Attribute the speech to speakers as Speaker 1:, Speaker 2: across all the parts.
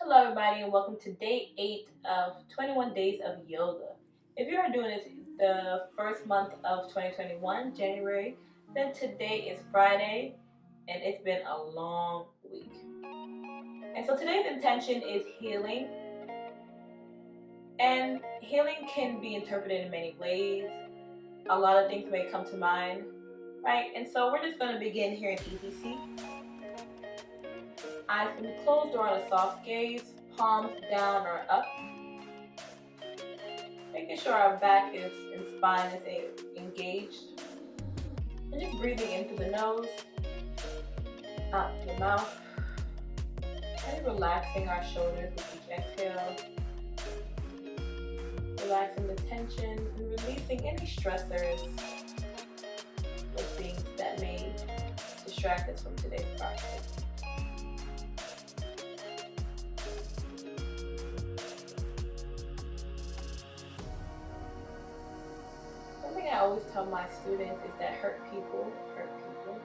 Speaker 1: Hello, everybody, and welcome to day 8 of 21 days of yoga. If you are doing this the first month of 2021, January, then today is Friday, and it's been a long week. And so today's intention is healing, and healing can be interpreted in many ways. A lot of things may come to mind, right? And so we're just going to begin here in ETC. Eyes can be closed or on a soft gaze, palms down or up. Making sure our back and spine is engaged. And just breathing in through the nose, out through the mouth. And relaxing our shoulders with each exhale. Relaxing the tension and releasing any stressors or things that may distract us from today's practice. Something I always tell my students is that hurt people hurt people.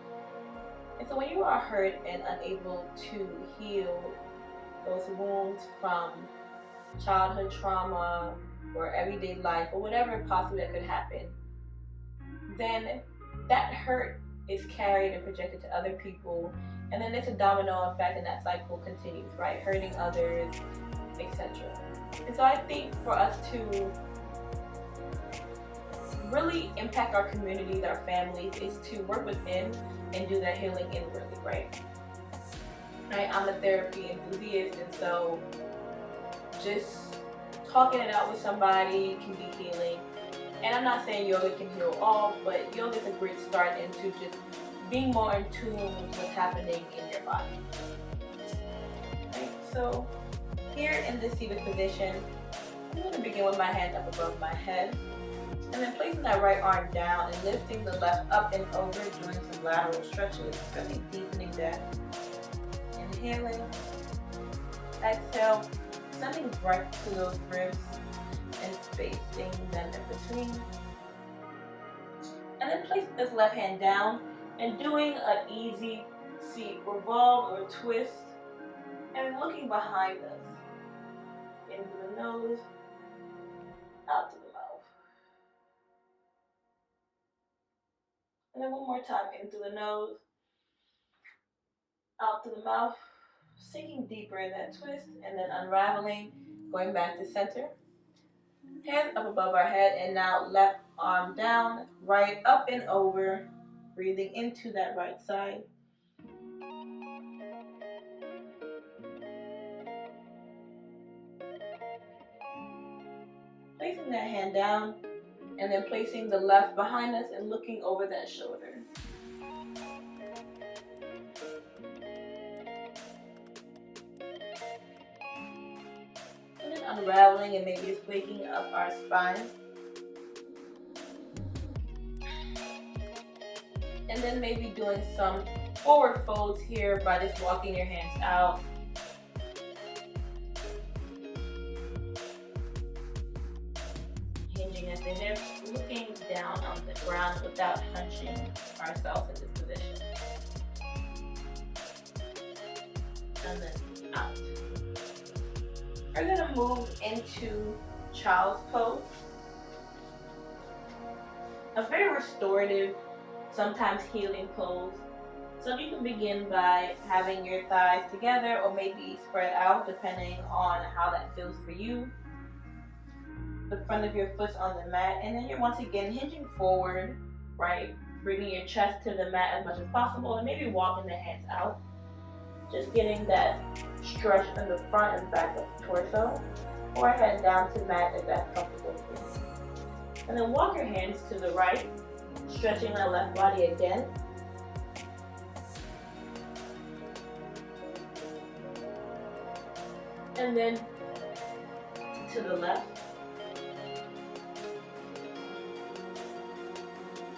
Speaker 1: And so when you are hurt and unable to heal those wounds from childhood trauma or everyday life or whatever possibly that could happen, then that hurt is carried and projected to other people, and then it's a domino effect and that cycle continues, right? Hurting others, etc. And so I think for us to really impact our communities, our families, is to work within and do that healing inwardly, right? I'm a therapy enthusiast, and so just talking it out with somebody can be healing. And I'm not saying yoga can heal all, but yoga is a great start into just being more in tune with what's happening in your body. Right? So here in this seated position, I'm going to begin with my hand up above my head. And then placing that right arm down and lifting the left up and over, doing some lateral stretches, really deepening that. Inhaling, exhale, sending breath to those ribs and spacing them in between. And then placing this left hand down and doing an easy seat revolve or twist and looking behind us. Into the nose, out to the mouth. And then one more time, in through the nose, out through the mouth, sinking deeper in that twist, and then unraveling, going back to center. Hands up above our head, and now left arm down, right up and over, breathing into that right side. Placing that hand down, and then placing the left behind us and looking over that shoulder. And then unraveling and maybe just waking up our spine. And then maybe doing some forward folds here by just walking your hands out. Hinging at the hips, looking down on the ground without hunching ourselves in this position. And then out. We're going to move into child's pose. A very restorative, sometimes healing pose. So you can begin by having your thighs together or maybe spread out depending on how that feels for you. The front of your foot on the mat, and then you're once again hinging forward, right? Bringing your chest to the mat as much as possible and maybe walking the hands out. Just getting that stretch in the front and back of the torso, or head down to mat if that's comfortable for you. And then walk your hands to the right, stretching that left body again. And then to the left.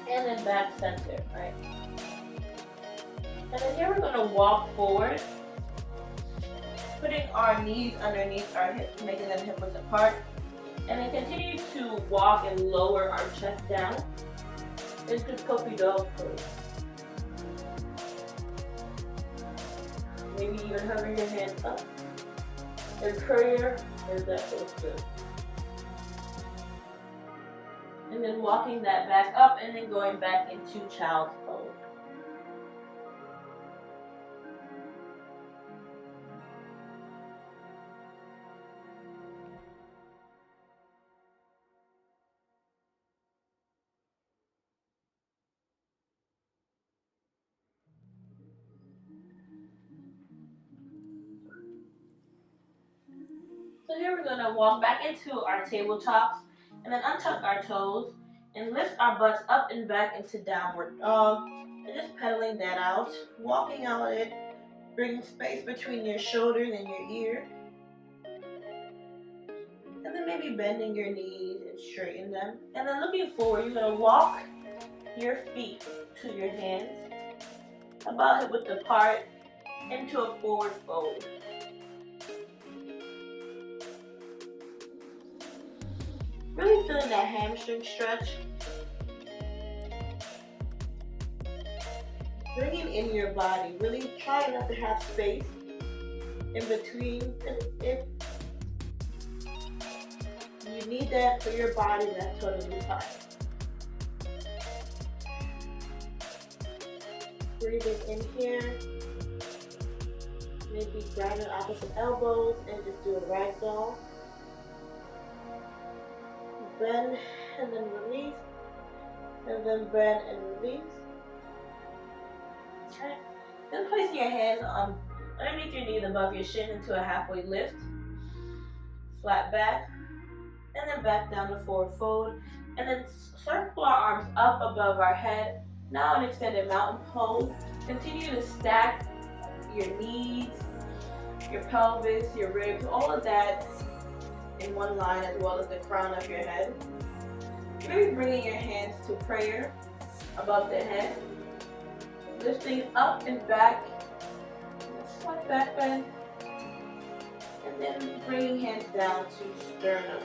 Speaker 1: And then back center, right? And then here we're going to walk forward, putting our knees underneath our hips, making them hip width apart. And then continue to walk and lower our chest down into puppy dog pose. Maybe even hover your hands up in prayer, and that feels good. And then walking that back up and then going back into child's pose. So here we're gonna walk back into our tabletops and then untuck our toes and lift our butts up and back into downward dog and just pedaling that out, walking out it, bringing space between your shoulders and your ear. And then maybe bending your knees and straighten them. And then looking forward, you're gonna walk your feet to your hands, about hip width apart, into a forward fold. Really feeling that hamstring stretch. Bringing in your body, really try not to have space in between. If you need that for your body, that's totally fine. Breathing in here. Maybe grab your opposite elbows and just do a ragdoll. Bend and then release, and then bend and release. Okay. Then placing your hands on underneath your knees above your shin into a halfway lift, flat back, and then back down to forward fold, and then circle our arms up above our head. Now an extended mountain pose. Continue to stack your knees, your pelvis, your ribs, all of that in one line, as well as the crown of your head. Maybe bringing your hands to prayer above the head, lifting up and back, slight back bend, and then bringing hands down to sternum,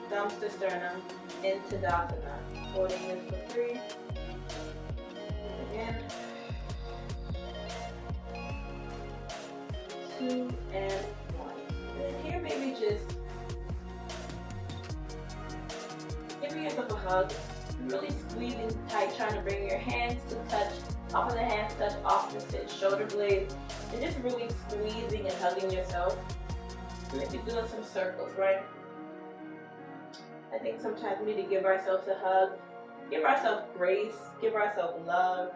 Speaker 1: thumbs to sternum, into Tadasana. Holding this for 3. Again. 2 and 1. And then here, maybe just giving yourself a hug, really squeezing tight, trying to bring your hands to touch, top of the hands touch opposite shoulder blades, and just really squeezing and hugging yourself. Maybe doing some circles, right? I think sometimes we need to give ourselves a hug, give ourselves grace, give ourselves love,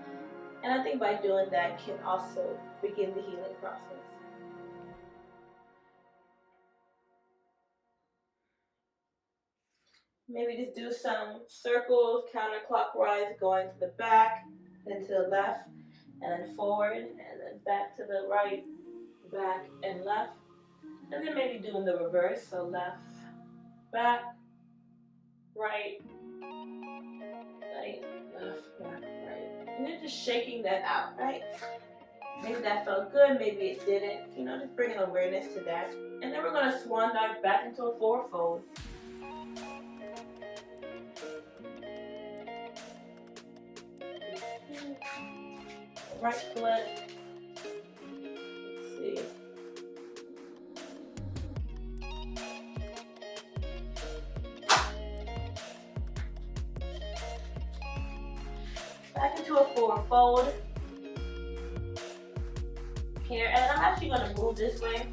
Speaker 1: and I think by doing that can also begin the healing process. Maybe just do some circles counterclockwise, going to the back, then to the left, and then forward, and then back to the right, back and left. And then maybe doing the reverse, so left, back, right, right, left, back, right. And then just shaking that out, right? Maybe that felt good, maybe it didn't. Just bringing awareness to that. And then we're gonna swan dive back into a forward fold. Right foot. Let's see. Back into a forward fold. Here, and I'm actually going to move this way.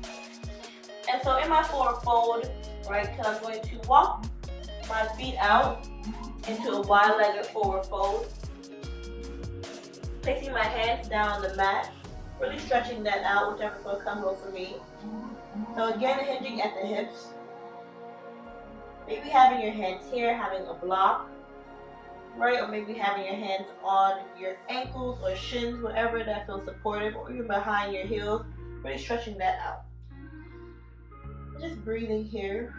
Speaker 1: And so in my forward fold, right, I'm going to walk my feet out into a wide-legged forward fold. Placing my hands down on the mat, really stretching that out, whichever feels comfortable for me. So again, hinging at the hips. Maybe having your hands here, having a block, right? Or maybe having your hands on your ankles or shins, whatever that feels supportive, or even behind your heels, really stretching that out. Just breathing here.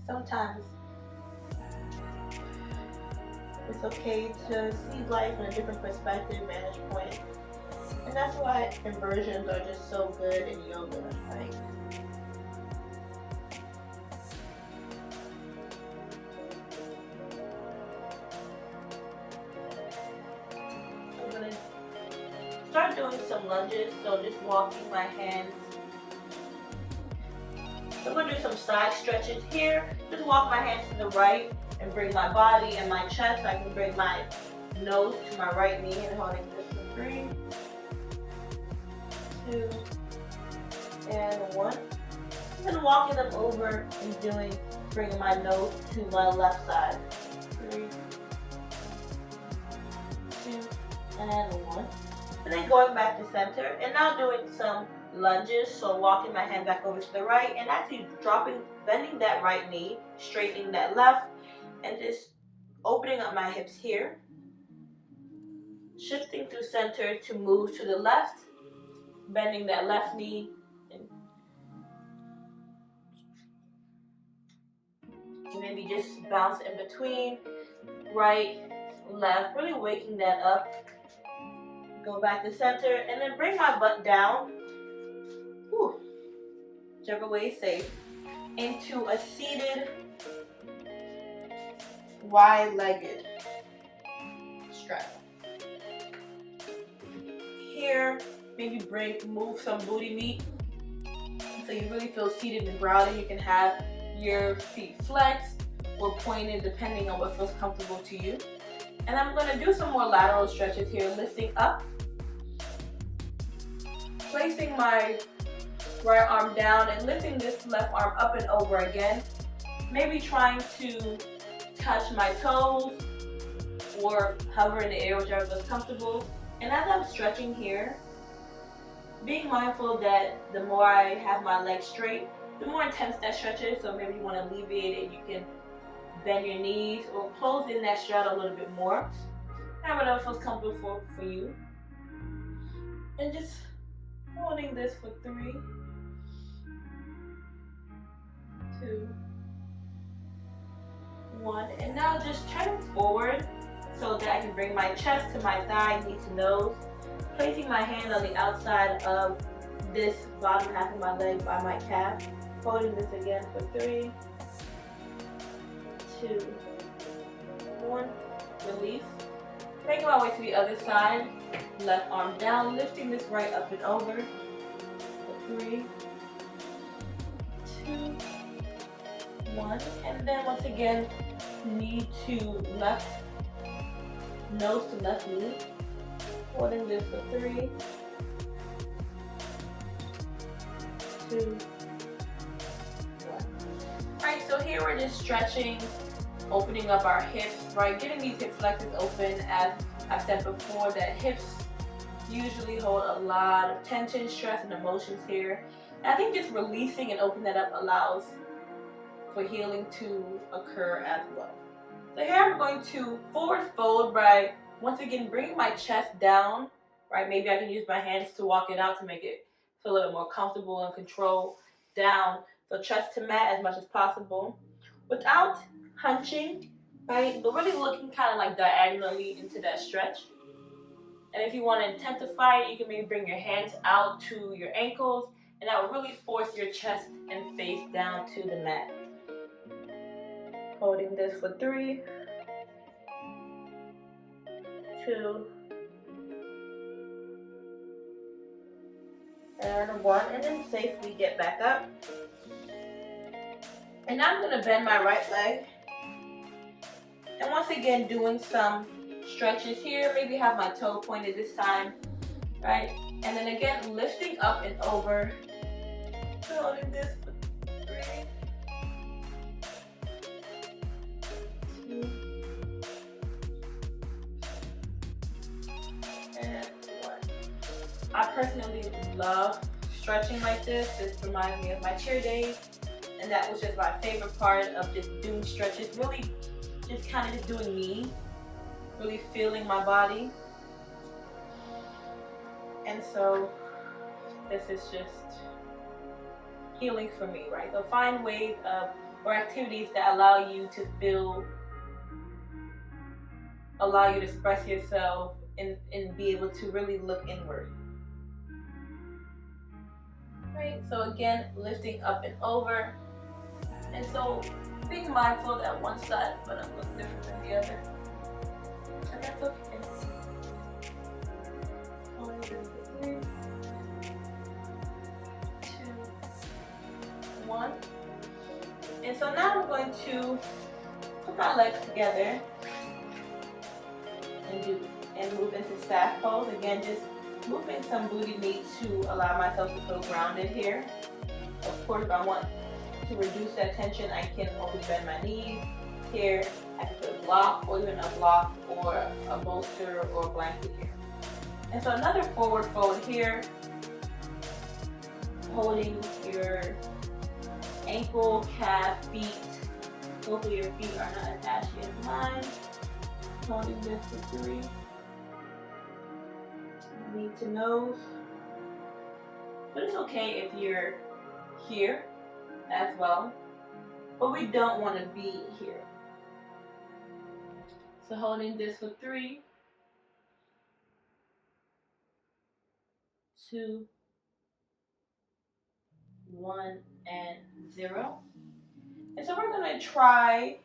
Speaker 1: Sometimes it's okay to see life in a different perspective, vantage point. And that's why inversions are just so good in yoga, right? I'm going to start start doing some lunges, so just walking my hands. So I'm going to do some side stretches here. Just walk my hands to the right and bring my body and my chest. So I can bring my nose to my right knee and holding this for 3, 2, and 1. And then walking them over and bringing my nose to my left side. 3, 2, and 1. And then going back to center. And now doing some lunges, so walking my hand back over to the right and actually bending that right knee, straightening that left, and just opening up my hips here. Shifting through center to move to the left, bending that left knee. And maybe just bounce in between, right, left, really waking that up. Go back to center and then bring my butt down, whichever way is safe, into a seated, wide-legged stretch. Here, maybe move some booty meat so you really feel seated and grounded. You can have your feet flexed or pointed depending on what feels comfortable to you. And I'm going to do some more lateral stretches here, lifting up, placing my right arm down and lifting this left arm up and over again. Maybe trying to touch my toes or hover in the air, whichever feels comfortable. And as I'm stretching here, being mindful that the more I have my legs straight, the more intense that stretch is. So maybe you want to alleviate it, you can bend your knees or close in that stretch a little bit more. And whatever feels comfortable for you. And just holding this for 3, 2, 1. And now just turning forward so that I can bring my chest to my thigh, knee to nose. Placing my hand on the outside of this bottom half of my leg by my calf. Holding this again for 3, 2, 1. Release. Making my way to the other side. Left arm down, lifting this right up and over. For 3, 2, 1. And then once again, knee to left, nose to left knee. Holding this for 3, 2, 1. Alright, so here we're just stretching, opening up our hips, right? Getting these hip flexors open. As I've said before, that hips usually hold a lot of tension, stress, and emotions here. And I think just releasing and opening that up allows for healing to occur as well. So here I'm going to forward fold, right? Once again, bringing my chest down, right? Maybe I can use my hands to walk it out to make it feel a little more comfortable and control down. So chest to mat as much as possible without hunching, right? But really looking kind of like diagonally into that stretch. And if you want to intensify it, you can maybe bring your hands out to your ankles, and that will really force your chest and face down to the mat. Holding this for 3, 2, and 1, and then safely get back up. And now I'm going to bend my right leg. And once again, doing some stretches here. Maybe have my toe pointed this time, right? And then again, lifting up and over. Holding this for 3, 2, and 1. I personally love stretching like this. This reminds me of my cheer days, and that was just my favorite part of just doing stretches. Really just kind of just doing me, really feeling my body. And so this is just healing for me, right? So find ways or activities that allow you to feel, allow you to express yourself and be able to really look inward. Right, so again, lifting up and over. And so being mindful that one side is gonna look different than the other. And that's okay. And so now I'm going to put my legs together and move into staff pose. Again, just moving some booty meat to allow myself to feel grounded here. Of course, if I want to reduce that tension, I can always bend my knees. Here, I can put a block, or even a block, or a bolster, or a blanket here. And so another forward fold here, holding your ankle, calf, feet. Hopefully your feet are not attached in mine. Holding this for 3. Knee to nose. But it's okay if you're here as well. But we don't want to be here. So holding this for 3, 2, 1, and 0. And so we're going to try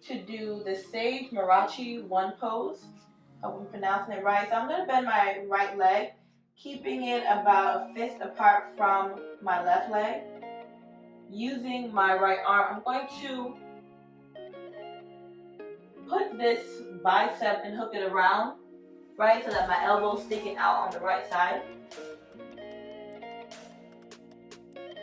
Speaker 1: to do the Sage Marachi 1 pose. Hope I'm pronouncing it right. So I'm going to bend my right leg, keeping it about a fist apart from my left leg. Using my right arm, I'm going to put this bicep and hook it around, right, so that my elbow's sticking out on the right side.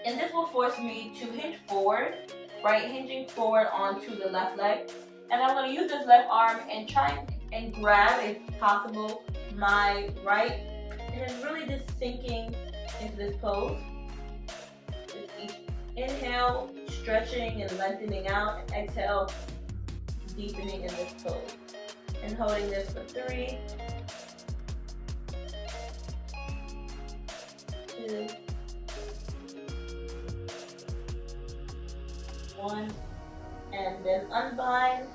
Speaker 1: And this will force me to hinge forward, right, hinging forward onto the left leg. And I'm going to use this left arm and try and grab, if possible, my right, and then really just sinking into this pose. Inhale, stretching and lengthening out, and exhale, deepening in this pose. And holding this for 3, 2, 1, and then unbind,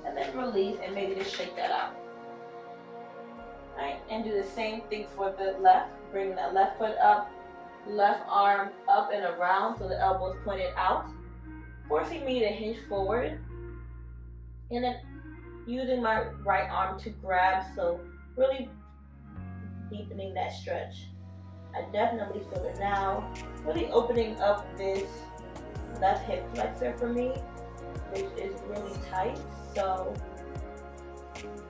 Speaker 1: and then release, and maybe just shake that out. Alright, and do the same thing for the left, bring that left foot up, left arm up and around so the elbow is pointed out, forcing me to hinge forward, and then using my right arm to grab, so really deepening that stretch. I definitely feel it now, really opening up this left hip flexor for me, which is really tight, so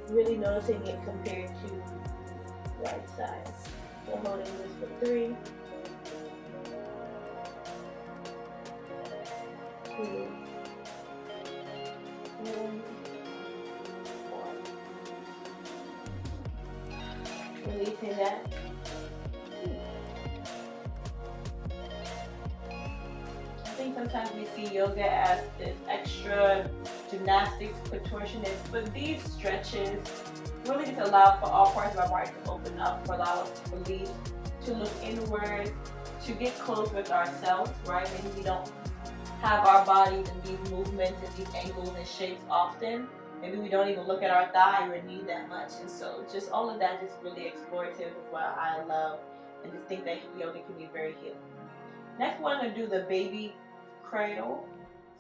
Speaker 1: really noticing it compared to right side. So holding this for 3, 2, 1. Releasing that. I think sometimes we see yoga as this extra gymnastics contortionist, but these stretches really just allow for all parts of our body to open up, for allow us to release, to look inward, to get close with ourselves, right? Maybe we don't have our bodies in these movements and these angles and shapes often. Maybe we don't even look at our thigh or knee that much. And so just all of that just really explorative is what I love, and just think that yoga can be very healing. Next one, I'm going to do the baby cradle.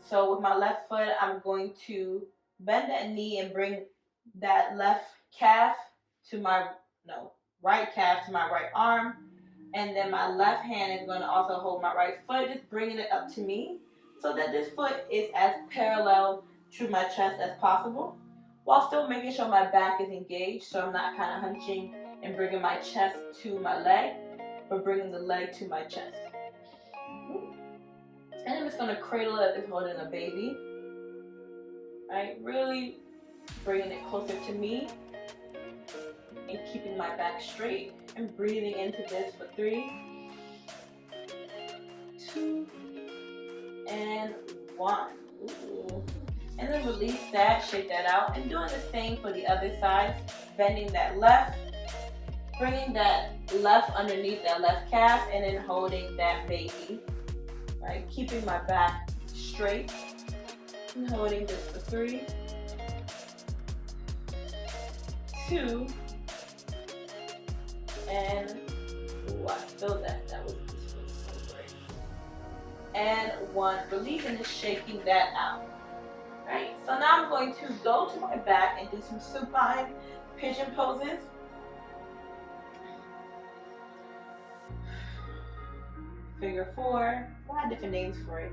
Speaker 1: So with my left foot, I'm going to bend that knee and bring that left calf to my, right calf to my right arm. And then my left hand is going to also hold my right foot, just bringing it up to me, so that this foot is as parallel to my chest as possible, while still making sure my back is engaged, so I'm not kind of hunching and bringing my chest to my leg, but bringing the leg to my chest. And I'm just going to cradle it as holding a baby, right? Really bringing it closer to me and keeping my back straight, and breathing into this for 3, 2, and 1. Ooh. And then release that, shake that out, and doing the same for the other side, bending that left, bringing that left underneath that left calf, and then holding that baby, right? Keeping my back straight, and holding this for 3, 2, and ooh, I feel that. That was so great. And 1, releasing and shaking that out. Right, so now I'm going to go to my back and do some supine pigeon poses. Figure 4, I have different names for it.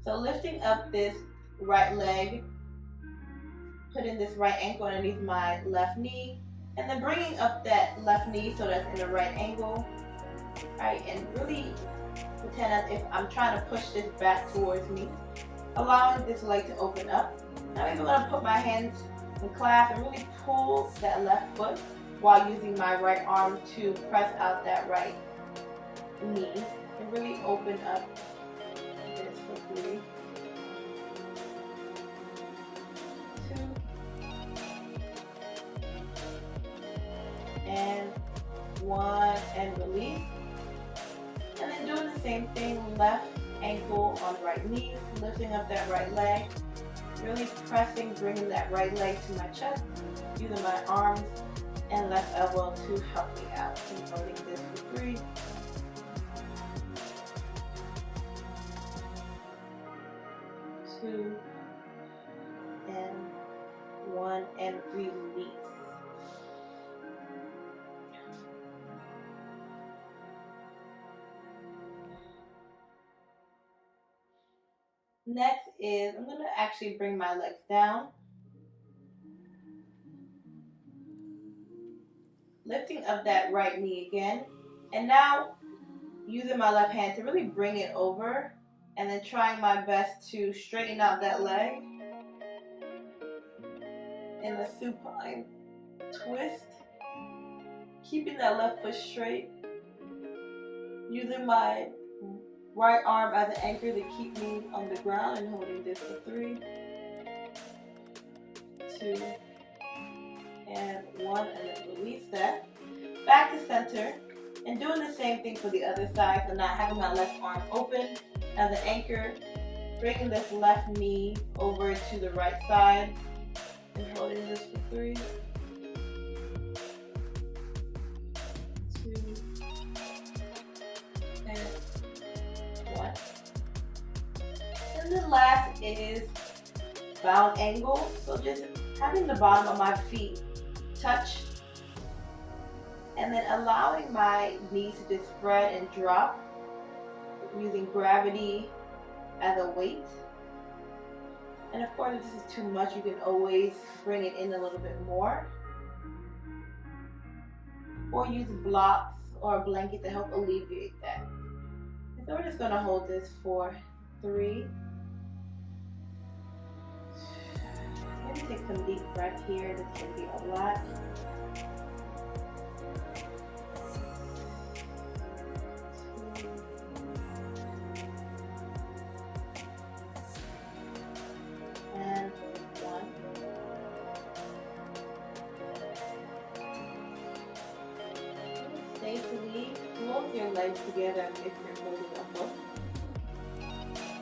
Speaker 1: So lifting up this right leg, putting this right ankle underneath my left knee, and then bringing up that left knee so that's in the right angle, right? And really pretend as if I'm trying to push this back towards me, allowing this leg to open up. Now I'm going to put my hands in clasp and really pull that left foot while using my right arm to press out that right knee and really open up this for 3, 2, and 1, and release. And then doing the same thing, left ankle on right knee, lifting up that right leg, really pressing, bringing that right leg to my chest, using my arms and left elbow to help me out. And holding this for 3, 2, and 1, and release. Next is, I'm going to actually bring my legs down, lifting up that right knee again, and now using my left hand to really bring it over, and then trying my best to straighten out that leg in the supine twist, keeping that left foot straight, using my right arm as an anchor to keep me on the ground, and holding this for 3, 2, and 1, and then release that. Back to center, and doing the same thing for the other side. So now having my left arm open as an anchor, bringing this left knee over to the right side, and holding this for 3, 2, and 1. And the last is bound angle. So just having the bottom of my feet touch, and then allowing my knees to just spread and drop, using gravity as a weight. And of course, if this is too much, you can always bring it in a little bit more, or use blocks or a blanket to help alleviate that. And so we're just going to hold this for 3. Maybe take some deep breath here. This can be a lot. And 1. Safely close your legs together if you're holding a hook.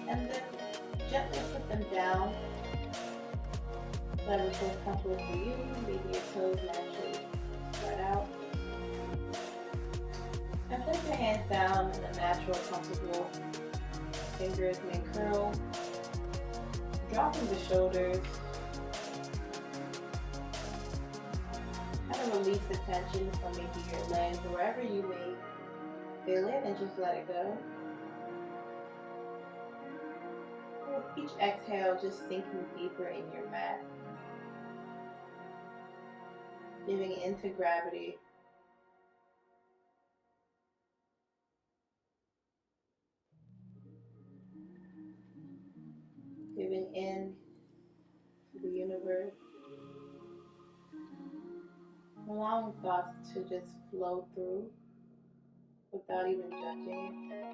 Speaker 1: And then gently put them down. Whatever feels comfortable for you. Maybe your toes naturally spread out. And place your hands down in a natural, comfortable. Fingers may curl. Dropping the shoulders. Kind of release the tension from maybe your legs or wherever you may feel it, and just let it go. With each exhale, just sinking deeper in your mat. Giving into gravity. Giving in to the universe. Allowing thoughts to just flow through without even judging it.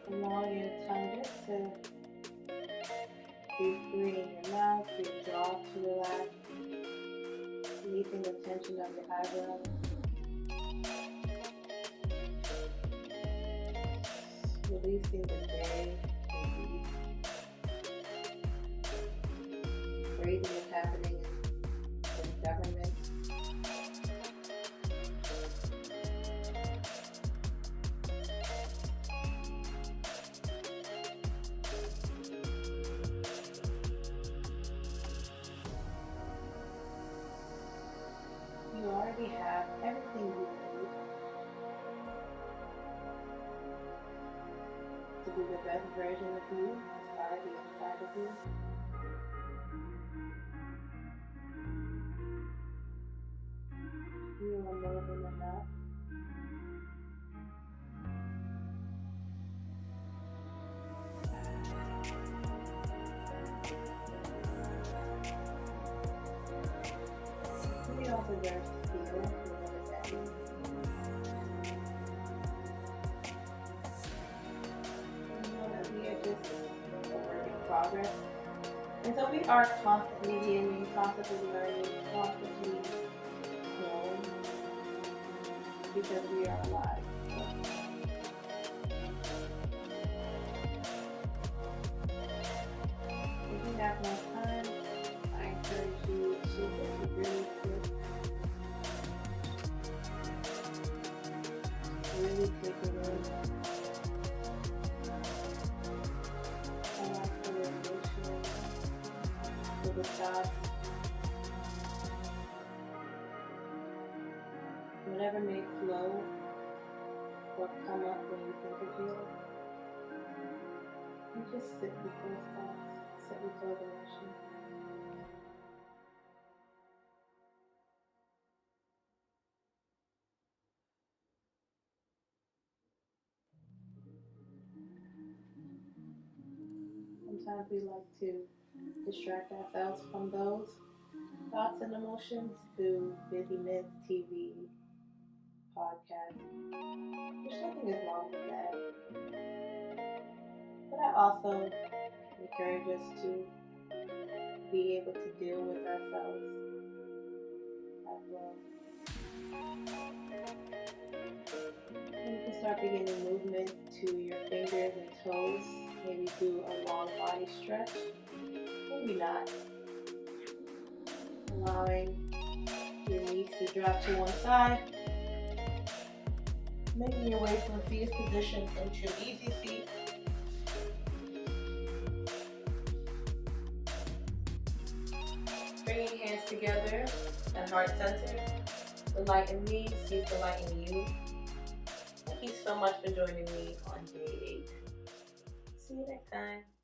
Speaker 1: Allowing your tongue just to be free in your mouth, your jaw to relax, releasing the tension of your eyebrows. Releasing the day, crazy is happening in government. already have everything you need to be the best version of you that's already inside of you. You are more than enough. We all deserve to feel whatever that is. You know that we are just a work in progress. And so we are constantly healing, constantly learning, constantly growing because we are alive. If you have more time, I encourage you to just really sit, really take it in. And ask for your emotions, for the thoughts, whatever may flow or come up when you think of you. And just sit with those thoughts, sit with those emotions. Sometimes we like to distract ourselves from those thoughts and emotions through busyness, TV, podcasts, which nothing is wrong with that. But I also encourage us to be able to deal with ourselves as well. And you can start beginning movement to your fingers and toes. Maybe do a long body stretch. Maybe not. Allowing your knees to drop to one side. Making your way from fetus position into easy seat. Bringing hands together and heart centered. The light in me sees the light in you. Thank you so much for joining me on day 8. See you next time.